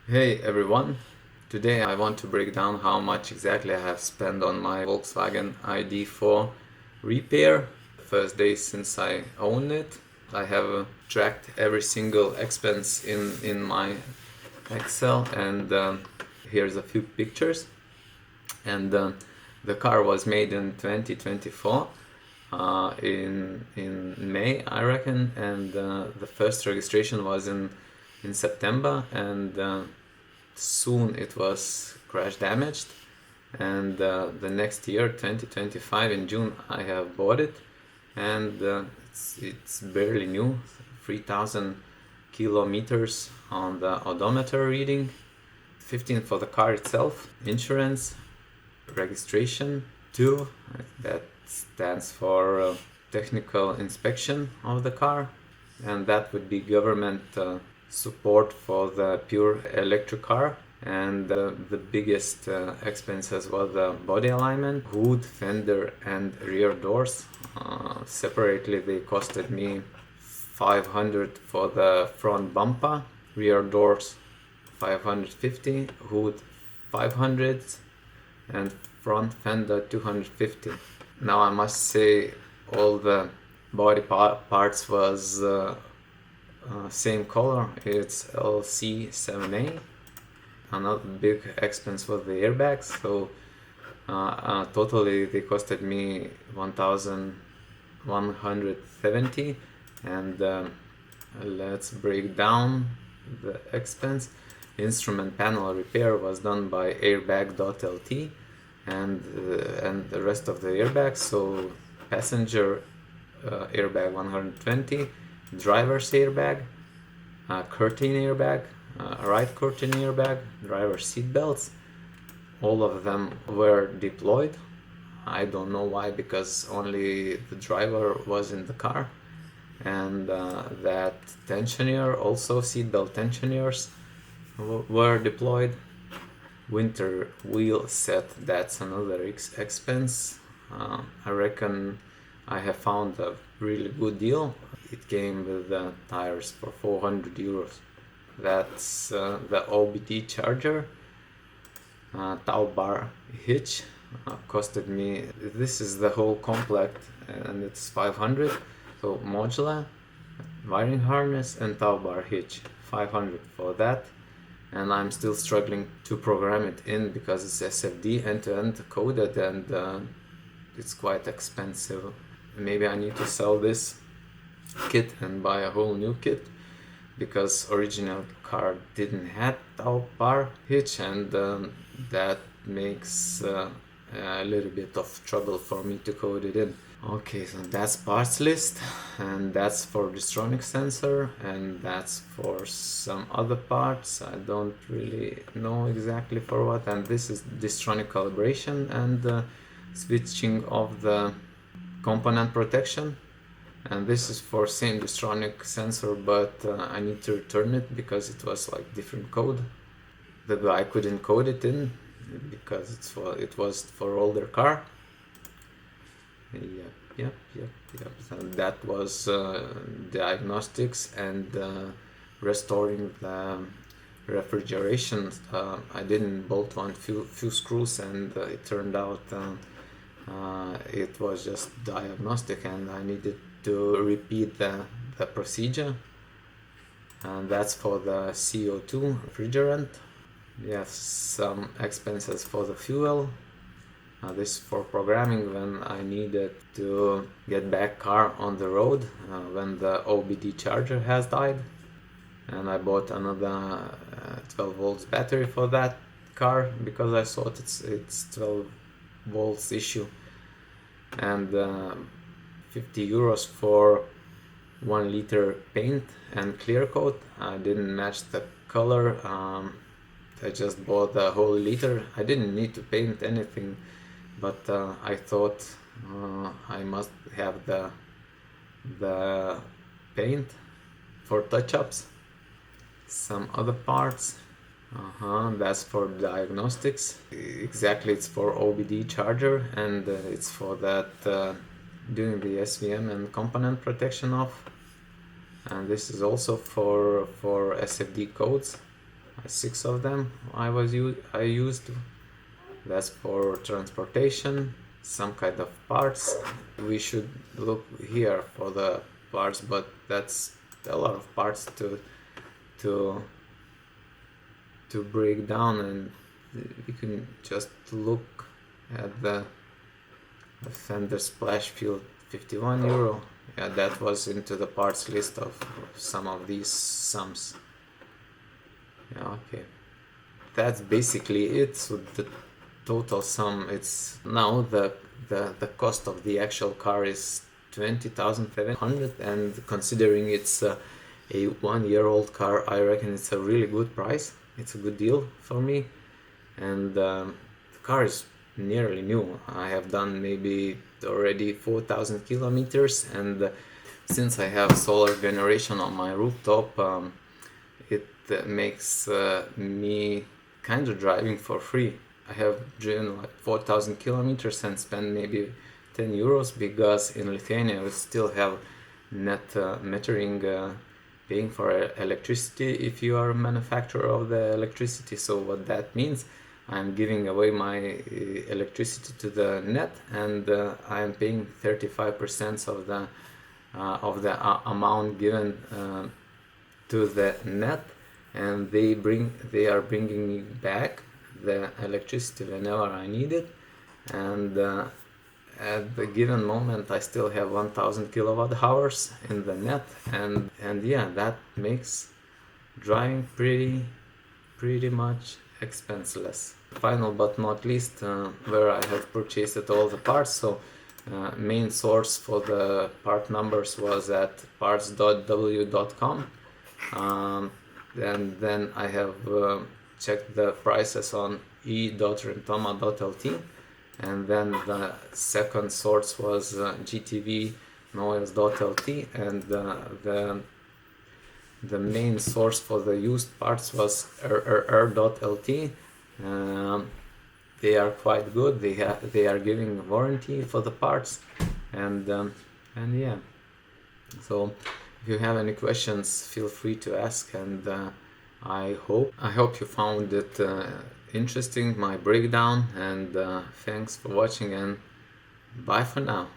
Hey everyone, today I want to break down how much exactly I have spent on my Volkswagen ID.4 repair. First day since I own it, I have tracked every single expense in my Excel, and here's a few pictures. And the car was made in 2024 in May, I reckon, and the first registration was in September, and soon it was crash damaged, and the next year 2025 in June I have bought it, and it's barely new, 3,000 kilometers on the odometer reading, 15 for the car itself, insurance, registration 2, that stands for technical inspection of the car, and that would be government support for the pure electric car. And the biggest expenses was the body alignment, hood, fender and rear doors. Separately they costed me 500 for the front bumper, rear doors 550, hood 500 and front fender 250. Now I must say all the body parts was same color, it's LC7A. Another big expense was the airbags, so totally they costed me 1,170. And let's break down the expense. Instrument panel repair was done by Airbag.lt, and the rest of the airbags, so passenger airbag 120, driver's airbag, curtain airbag, right curtain airbag, driver seat belts, all of them were deployed. I don't know why, because only the driver was in the car, and that tensioner, also seat belt tensioners were deployed. Winter wheel set, that's another expense. I reckon I have found a really good deal. It came with the tires for 400 euros. That's the OBD charger. Tow bar hitch costed me, this is the whole complete, and it's 500. So modular, wiring harness and tow bar hitch, 500 for that. And I'm still struggling to program it in because it's SFD end-to-end coded, and it's quite expensive. Maybe I need to sell this kit and buy a whole new kit, because original car didn't have tow bar hitch, and that makes a little bit of trouble for me to code it in. Okay, so that's parts list, and that's for Distronic sensor, and that's for some other parts. I don't really know exactly for what, and this is Distronic calibration and switching of the component protection, and this is for same Distronic sensor, but I need to return it because it was like different code. The guy couldn't code it in because it was for older car. Yep. And that was Diagnostics and restoring the refrigeration. I didn't bolt one few screws, and it turned out it was just diagnostic, and I needed to repeat the procedure. And that's for the CO2 refrigerant. Yes, some expenses for the fuel. This for programming when I needed to get back car on the road when the OBD charger has died, and I bought another 12 volts battery for that car because I thought it's 12 volts issue, and 50 euros for 1 liter paint and clear coat. I didn't match the color. I just bought the whole liter. I didn't need to paint anything, but I thought I must have the paint for touch-ups. Some other parts, that's for Diagnostics. Exactly, it's for OBD charger, and it's for that doing the SVM and component protection off. And this is also for SFD codes. 6 of them I used. That's for transportation, some kind of parts. We should look here for the parts, but that's a lot of parts to break down, and you can just look at the fender splash field, €51. Yeah, that was into the parts list of some of these sums. Yeah, okay, that's basically it. So the total sum, it's now the cost of the actual car is 20,700, and considering it's a 1-year-old car, I reckon it's a really good price. It's a good deal for me, and the car is nearly new. I have done maybe already 4,000 kilometers, and since I have solar generation on my rooftop, it makes me kind of driving for free. I have driven like 4,000 kilometers and spent maybe €10, because in Lithuania we still have net metering, paying for electricity if you are a manufacturer of the electricity. So what that means, I'm giving away my electricity to the net, and I am paying 35% of the amount given to the net, and they are bringing me back the electricity whenever I need it, and at the given moment I still have 1,000 kilowatt hours in the net, and yeah, that makes driving pretty much expenseless. Final but not least, where I have purchased all the parts. So main source for the part numbers was at parts.w.com, and then I have checked the prices on e.rentoma.lt, and then the second source was GTV noise.lt, and the main source for the used parts was rr.lt. They are quite good. They are giving warranty for the parts, and yeah. So if you have any questions, feel free to ask, and I hope you found it interesting, my breakdown, and thanks for watching, and bye for now.